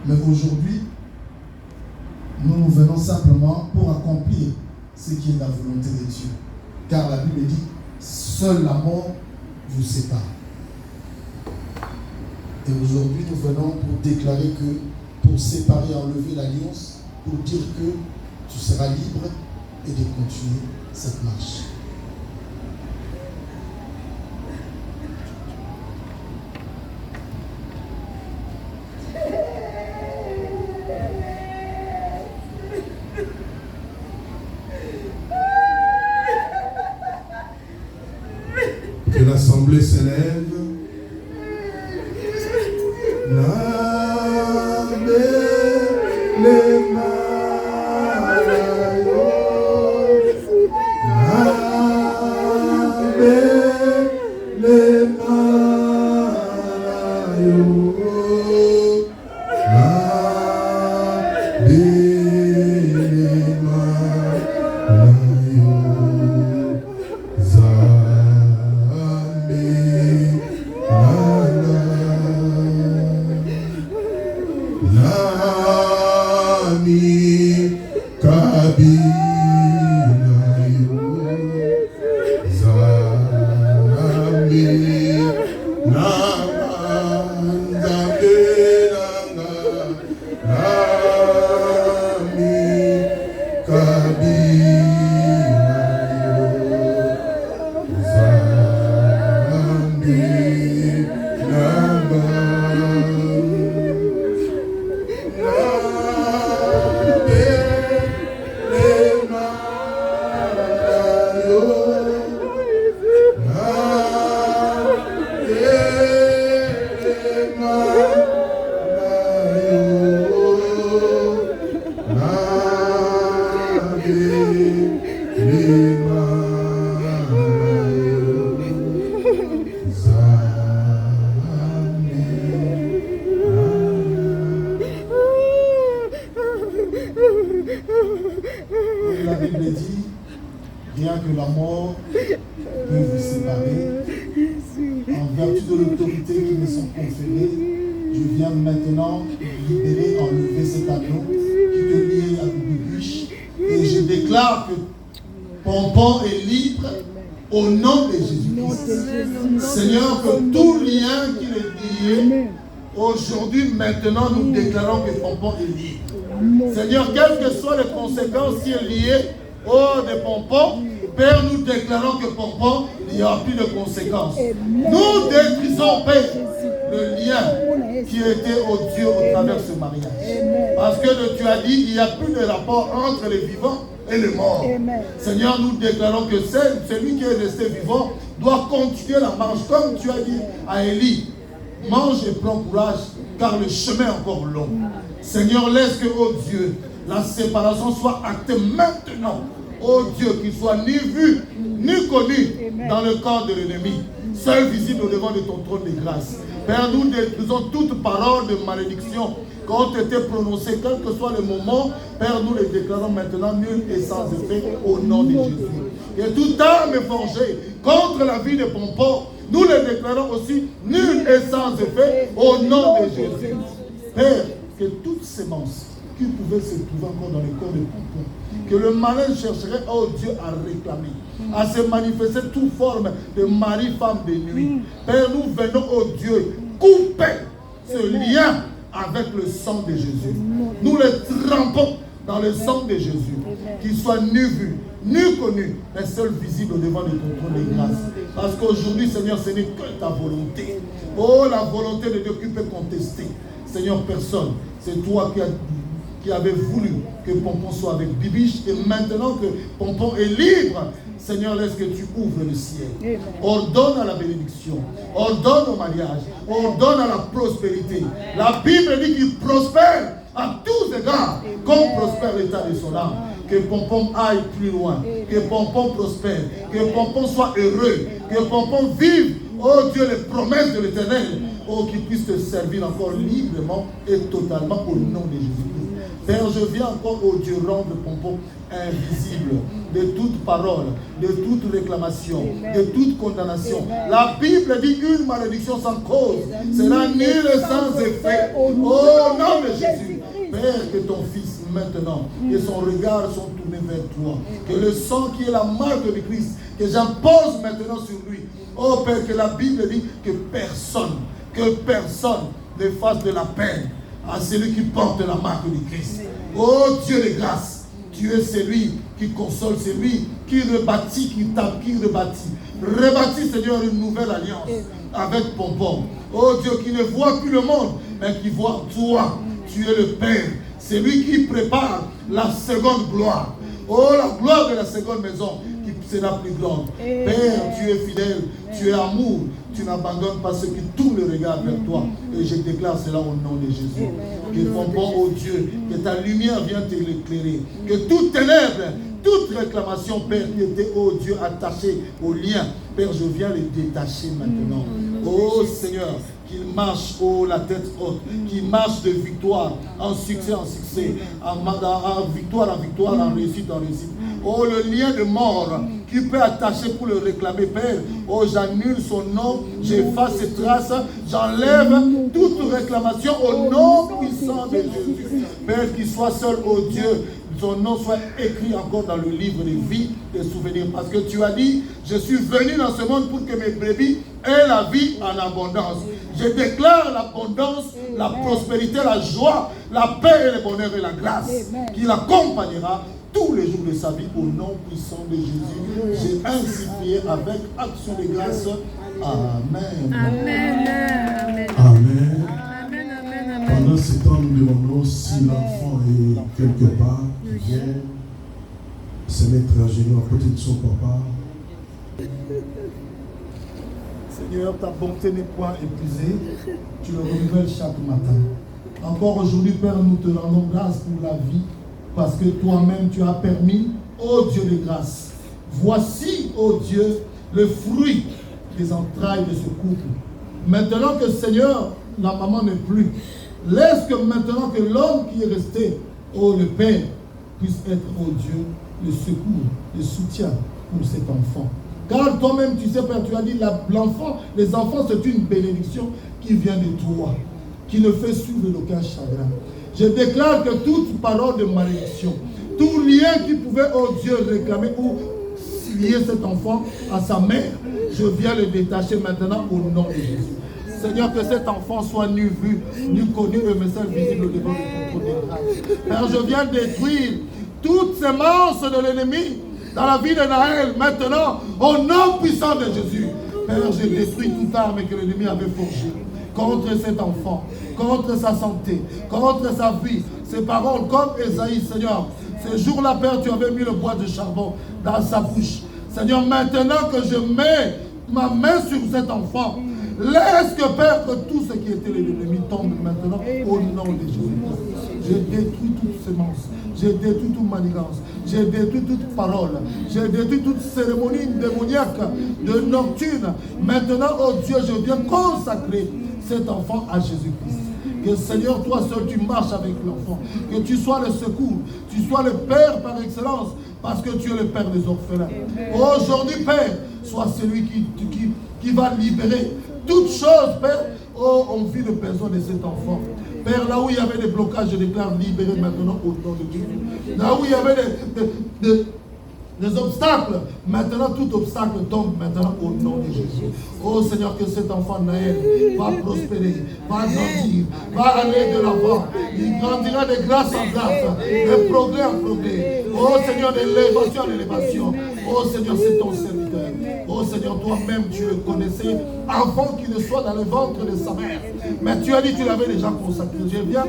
Mais aujourd'hui, nous venons simplement pour accomplir ce qui est la volonté de Dieu. Car la Bible dit, seule la mort vous sépare. Et aujourd'hui, nous venons pour déclarer que, pour séparer, enlever l'alliance, pour dire que tu seras libre et de continuer cette marche. Que l'assemblée s'élève. Maintenant, nous déclarons que Pompon est libre. Seigneur, quelles que soient les conséquences qui sont liées au de Pompon, Père, nous déclarons que Pompon, il n'y aura plus de conséquences. Nous détruisons, Père, le lien qui était au Dieu au travers de ce mariage. Parce que tu as dit, il n'y a plus de rapport entre les vivants et les morts. Seigneur, nous déclarons que celui qui est resté vivant doit continuer la marche, comme tu as dit à Élie. Mange et prends courage, car le chemin est encore long. Seigneur, laisse que, oh Dieu, la séparation soit actée maintenant. Oh Dieu, qu'il soit ni vu, ni connu dans le corps de l'ennemi, seul visible au devant de ton trône de grâce. Père, nous détruisons toute parole de malédiction qui ont été prononcées, quel que soit le moment. Père, nous les déclarons maintenant nuls et sans effet au nom de Jésus. Et toute arme forgée contre la vie de Pompon, nous les déclarons aussi nuls et sans effet au nom de Jésus. Père, que toute sémence qui pouvait se trouver encore dans le corps de Pompon, que le malin chercherait, oh Dieu, à réclamer, à se manifester toute forme de mari, femme de nuit. Père, nous venons, oh Dieu, couper ce lien avec le sang de Jésus. Nous les trempons dans le sang de Jésus, qu'il soit ni vu, ni connu, mais seul visible au devant de ton trône de grâce. Parce qu'aujourd'hui, Seigneur, ce n'est que ta volonté. Oh, la volonté de Dieu qui peut contester. Seigneur, personne. C'est toi qui avais voulu que Pompon soit avec Bibiche. Et maintenant que Pompon est libre, Seigneur, laisse que tu ouvres le ciel. Ordonne à la bénédiction. Ordonne au mariage. Ordonne à la prospérité. La Bible dit qu'il prospère à tous égards, comme prospère l'état de son âme. Que Pompon aille plus loin, que Pompon prospère, que Pompon soit heureux, que Pompon vive, oh Dieu, les promesses de l'Éternel, oh qu'il puisse te servir encore librement et totalement au nom de Jésus-Christ. Père, je viens encore, oh Dieu, rendre Pompon invisible de toute parole, de toute réclamation, de toute condamnation. La Bible dit une malédiction sans cause sera nulle et sans effet. Au nom de Jésus. Père, que ton Fils maintenant, que son regard sont tournés vers toi. Que le sang qui est la marque du Christ, que j'impose maintenant sur lui. Oh Père, que la Bible dit que personne ne fasse de la peine à celui qui porte la marque du Christ. Oh Dieu de grâce, tu es celui qui console, celui qui rebâtit, qui tape, qui rebâtit. Rebâtis, Seigneur, une nouvelle alliance avec Pompon. Oh Dieu, qui ne voit plus le monde, mais qui voit toi. Tu es le Père, c'est lui qui prépare la seconde gloire. Oh, la gloire de la seconde maison qui sera plus grande. Père, tu es fidèle, tu es amour, tu n'abandonnes pas ceux qui tournent le regard vers toi. Et je déclare cela au nom de Jésus. Que ton bon, oh Dieu, que ta lumière vienne te l'éclairer. Que toute ténèbre, toute réclamation, Père, qui était, oh Dieu, attachée au lien, Père, je viens les détacher maintenant. Oh Seigneur, qu'il marche, oh la tête haute, qu'il marche de victoire en succès en succès, en victoire en victoire, en réussite en réussite. Oh, le lien de mort qui peut attacher pour le réclamer, Père. Oh, j'annule son nom, j'efface ses traces, j'enlève toute réclamation au nom puissant de Jésus. Père, qu'il soit seul, oh Dieu, son nom soit écrit encore dans le livre des vies, des souvenirs. Parce que tu as dit, je suis venu dans ce monde pour que mes brebis aient la vie en abondance. Je déclare l'abondance, la prospérité, la joie, la paix et le bonheur et la grâce qui l'accompagnera tous les jours de sa vie au nom puissant de Jésus. J'ai ainsi prié avec action de grâce. Amen. Amen. Amen. Pendant ce temps, nous demandons si l'enfant est quelque part, qui vient se mettre à genoux à côté de son papa. Seigneur, ta bonté n'est point épuisée. Tu le renouvelles chaque matin. Encore aujourd'hui, Père, nous te rendons grâce pour la vie. Parce que toi-même, tu as permis, ô Dieu de grâce. Voici, ô Dieu, le fruit des entrailles de ce couple. Maintenant que, Seigneur, la maman n'est plus, laisse que maintenant que l'homme qui est resté, ô le Père, puisse être, ô Dieu, le secours, le soutien pour cet enfant. Car toi-même, tu sais, Père, tu as dit, l'enfant, les enfants, c'est une bénédiction qui vient de toi, qui ne fait suivre aucun chagrin. Je déclare que toute parole de malédiction, tout lien qui pouvait, oh Dieu, réclamer ou lier cet enfant à sa mère, je viens le détacher maintenant au nom de Jésus. Seigneur, que cet enfant soit nu vu, nu connu et me soit visible au devant de ton trône de grâce. Père, je viens détruire toutes ces semences de l'ennemi dans la vie de Naël, maintenant, au nom puissant de Jésus. Père, je détruis toute arme que l'ennemi avait forgée contre cet enfant, contre sa santé, contre sa vie, ses paroles, comme Esaïe, Seigneur. Ce jour-là, Père, tu avais mis le bois de charbon dans sa bouche. Seigneur, maintenant que je mets ma main sur cet enfant, laisse que, Père, que tout ce qui était l'ennemi tombe maintenant au nom de Jésus. Je détruis toute sémence, je détruis toute manigance, je détruis toute parole, je détruis toute cérémonie démoniaque de nocturne. Maintenant, oh Dieu, je viens consacrer cet enfant à Jésus-Christ. Que Seigneur, toi seul, tu marches avec l'enfant. Que tu sois le secours, tu sois le Père par excellence, parce que tu es le Père des orphelins. Aujourd'hui, Père, sois celui qui va libérer toutes choses, Père, en vue de besoin de cet enfant. Père, là où il y avait des blocages, je déclare libéré maintenant au nom de Jésus. Là où il y avait des obstacles, maintenant tout obstacle tombe maintenant au nom de Jésus. Oh Seigneur, que cet enfant Naël va prospérer, va grandir, va aller de l'avant. Il grandira de grâce en grâce, de progrès en progrès. Oh Seigneur, d'élévation en élévation. Oh Seigneur, c'est ton serviteur. Oh Seigneur, toi-même tu le connaissais avant qu'il ne soit dans le ventre de sa mère. Mais tu as dit que tu l'avais déjà consacré. Je viens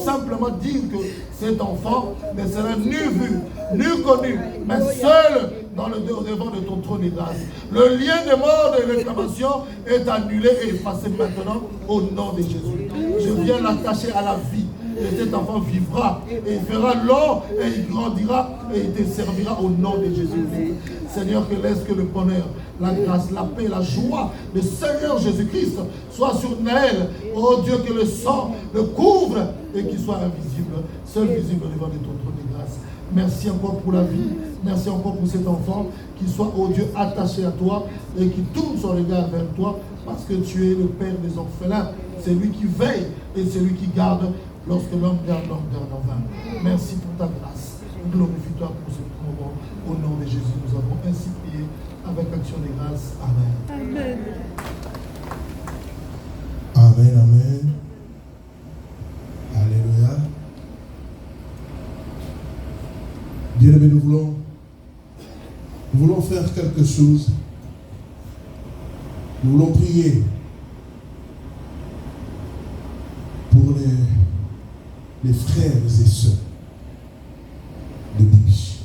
simplement dire que cet enfant ne sera ni vu, ni connu, mais seul dans le devant de ton trône de grâce. Le lien de mort et de réclamation est annulé et effacé maintenant au nom de Jésus. Je viens l'attacher à la vie. et cet enfant vivra, et il fera long, et il grandira, et il te servira au nom de Jésus-Christ. Seigneur, que laisse que le bonheur, la grâce, la paix, la joie, le Seigneur Jésus-Christ soit sur Naël. Oh Dieu, que le sang le couvre et qu'il soit invisible, seul visible devant de ton trône de grâce. Merci encore pour la vie, merci encore pour cet enfant, qu'il soit, oh Dieu, attaché à toi et qu'il tourne son regard vers toi, parce que tu es le Père des orphelins. C'est lui qui veille et c'est lui qui garde. Lorsque l'homme garde en vain. Merci pour ta grâce. Glorifie-toi pour ce moment. Au nom de Jésus, nous avons ainsi prié avec action de grâce. Amen. Amen. Amen, amen. Alléluia. Bien-aimés, nous voulons faire quelque chose. Nous voulons prier pour les frères et sœurs de Bibiche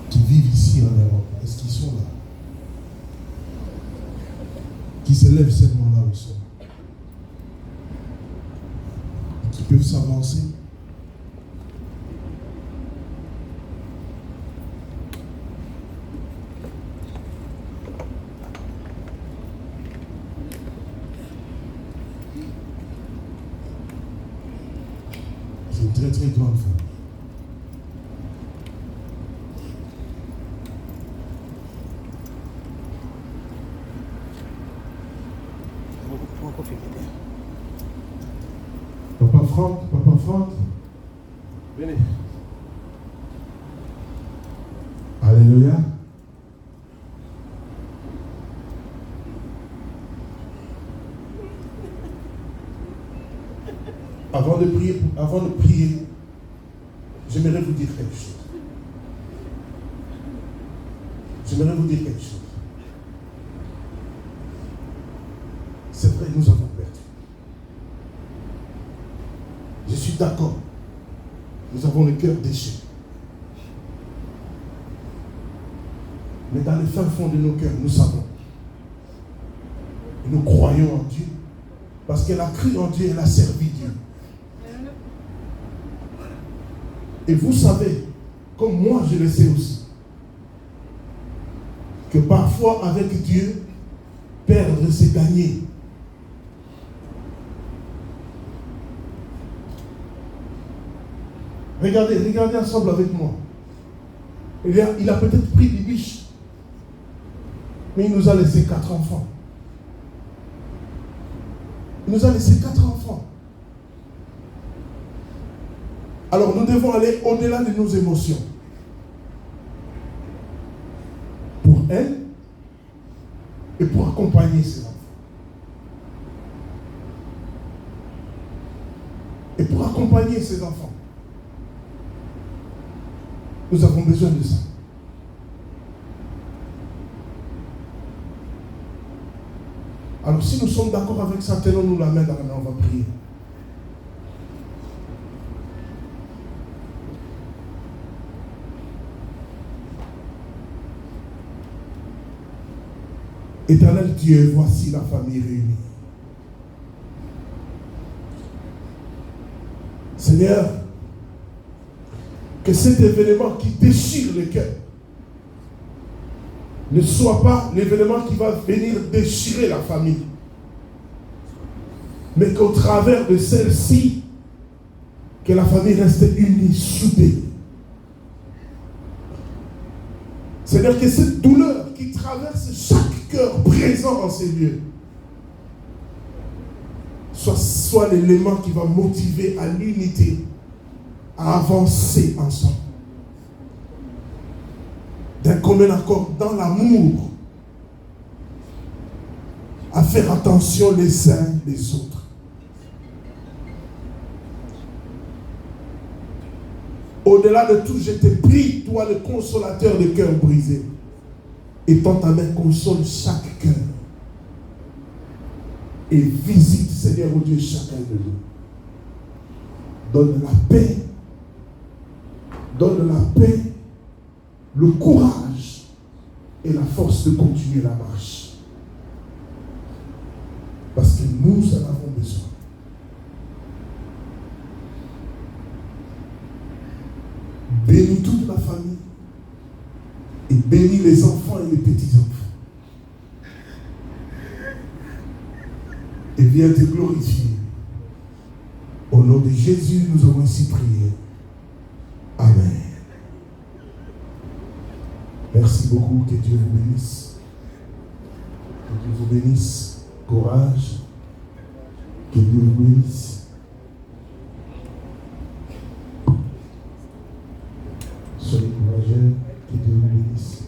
qui vivent ici en Europe. Est-ce qu'ils sont là? Qui se lèvent seulement là où ils sont. Qui peuvent s'avancer. C'est une très très grande femme. Papa Franck, venez. Alléluia. Avant de prier, j'aimerais vous dire quelque chose. C'est vrai, nous avons perdu. Je suis d'accord. Nous avons le cœur déchiré. Mais dans le fin fond de nos cœurs, nous savons. Et nous croyons en Dieu. Parce qu'elle a cru en Dieu, elle a servi Dieu. Et vous savez, comme moi je le sais aussi, que parfois avec Dieu, perdre c'est gagner. Regardez ensemble avec moi. Il a peut-être pris Bibiche, mais il nous a laissé 4 enfants. Il nous a laissé 4 enfants. Alors nous devons aller au-delà de nos émotions. Pour elle et pour accompagner ses enfants. Et pour accompagner ses enfants. Nous avons besoin de ça. Alors si nous sommes d'accord avec ça, tenons-nous la main dans la main, on va prier. Éternel Dieu, voici la famille réunie. Seigneur, que cet événement qui déchire le cœur ne soit pas l'événement qui va venir déchirer la famille, mais qu'au travers de celle-ci, que la famille reste unie, soudée. Seigneur, que cette douleur qui traverse chaque cœur présent en ces lieux soit l'élément qui va motiver à l'unité, à avancer ensemble. D'un commun accord dans l'amour, à faire attention les uns les autres. Au-delà de tout, je te prie, toi le consolateur de cœurs brisés, étends ta main, console chaque cœur. Et visite, Seigneur, oh Dieu, chacun de nous. Donne la paix. Donne la paix, le courage et la force de continuer la marche. Parce que nous en avons besoin. Bénis toute la famille. Et bénis les enfants et les petits-enfants. Et viens te glorifier. Au nom de Jésus, nous avons ainsi prié. Amen. Merci beaucoup. Que Dieu vous bénisse. Que Dieu vous bénisse. Courage. Que Dieu vous bénisse. Soyez courageux. Que Dieu vous bénisse.